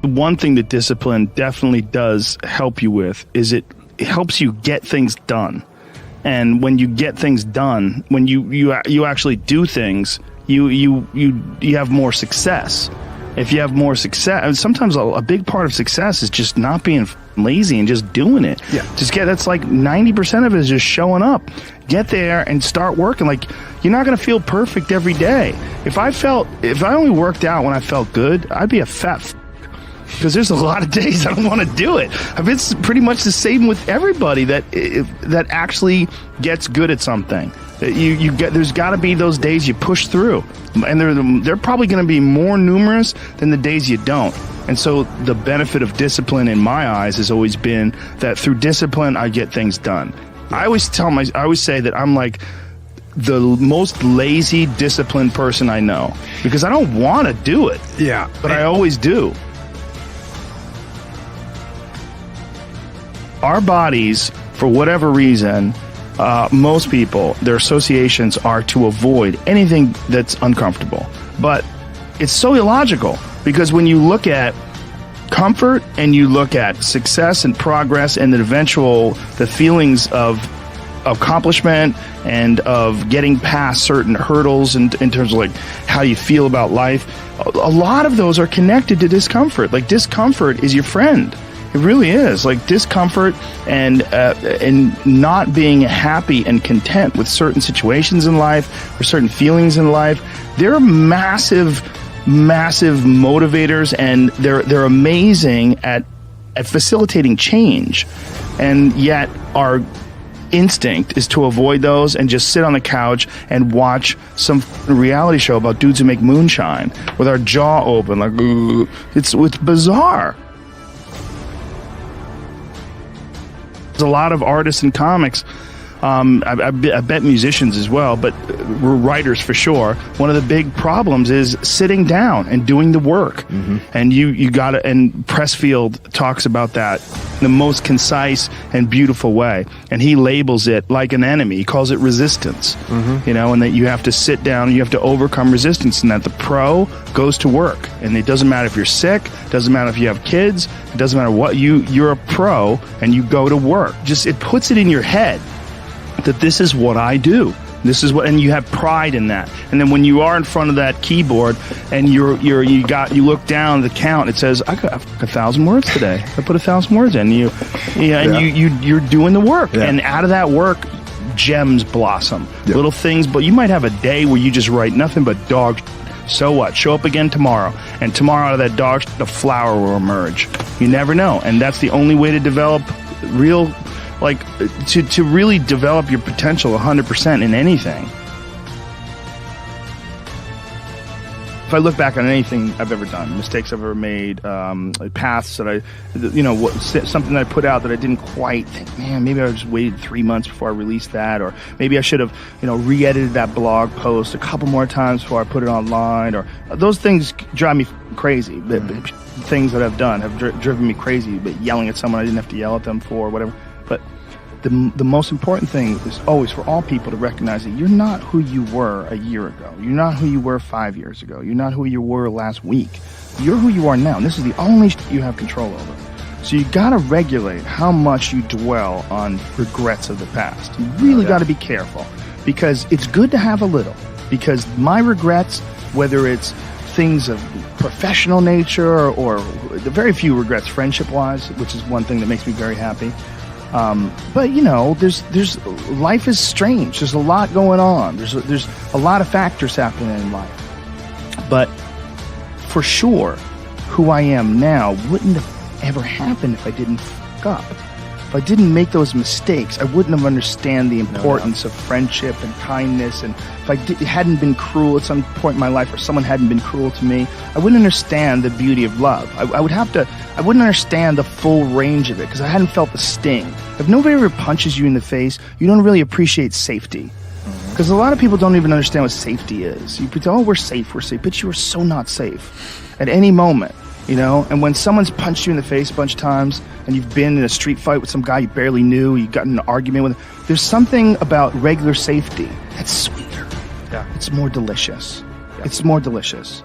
One thing that discipline definitely does help you with is it helps you get things done. And when you get things done, when you actually do things, you have more success. If you have more success, and sometimes a big part of success is just not being lazy and just doing it. Yeah. That's like 90% of it is just showing up. Get there and start working. Like, you're not going to feel perfect every day. If I only worked out when I felt good, I'd be a fat because there's a lot of days I don't want to do it. It's pretty much the same with everybody that actually gets good at something. There's got to be those days you push through, and they're probably going to be more numerous than the days you don't. And so the benefit of discipline in my eyes has always been that through discipline I get things done. I always say that I'm like the most lazy, disciplined person I know because I don't want to do it. Yeah, but I always do. Our bodies, for whatever reason, most people, their associations are to avoid anything that's uncomfortable. But it's so illogical because when you look at comfort and you look at success and progress and the feelings of accomplishment and of getting past certain hurdles in terms of like how you feel about life, a lot of those are connected to discomfort. Like, discomfort is your friend. It really is. Like, discomfort and not being happy and content with certain situations in life or certain feelings in life, they're massive motivators, and they're amazing at facilitating change. And yet our instinct is to avoid those and just sit on the couch and watch some reality show about dudes who make moonshine with our jaw open like, ooh. It's bizarre. There's a lot of artists and comics, I bet musicians as well, but writers for sure. One of the big problems is sitting down and doing the work. Mm-hmm. And you got to, and Pressfield talks about that in the most concise and beautiful way. And he labels it like an enemy. He calls it resistance. Mm-hmm. And that you have to sit down and you have to overcome resistance, and that the pro goes to work. And it doesn't matter if you're sick, it doesn't matter if you have kids, it doesn't matter what, you're a pro and you go to work. It puts it in your head that this is what I do. This is what, and you have pride in that. And then when you are in front of that keyboard and you look down the count, it says, I got 1,000 words today. I put 1,000 words in. You're doing the work. Yeah. And out of that work, gems blossom. Yep. Little things, but you might have a day where you just write nothing but dog. So what? Show up again tomorrow. And tomorrow out of that dog, the flower will emerge. You never know. And that's the only way to develop real, like, to really develop your potential 100% in anything. If I look back on anything I've ever done, mistakes I've ever made, paths that something that I put out that I didn't quite think, man, maybe I just waited 3 months before I released that, or maybe I should have, re-edited that blog post a couple more times before I put it online, or those things drive me crazy. Things that I've done have driven me crazy, but yelling at someone I didn't have to yell at them for, or whatever. But the most important thing is always for all people to recognize that you're not who you were a year ago. You're not who you were 5 years ago. You're not who you were last week. You're who you are now, and this is the only you have control over. So you got to regulate how much you dwell on regrets of the past. You really got to be careful, because it's good to have a little. Because my regrets, whether it's things of professional nature or the very few regrets friendship-wise, which is one thing that makes me very happy. But there's life is strange. There's a lot going on. There's a lot of factors happening in life. But for sure, who I am now wouldn't have ever happened if I didn't fuck up. If I didn't make those mistakes, I wouldn't have understand the importance of friendship and kindness. And if I hadn't been cruel at some point in my life, or someone hadn't been cruel to me, I wouldn't understand the beauty of love. I wouldn't understand the full range of it, because I hadn't felt the sting. If nobody ever punches you in the face, you don't really appreciate safety. Because a lot of people don't even understand what safety is. You think, oh, we're safe, but you are so not safe at any moment. And when someone's punched you in the face a bunch of times, and you've been in a street fight with some guy you barely knew, you got in an argument with him, there's something about regular safety that's sweeter. Yeah. It's more delicious. Yeah. It's more delicious.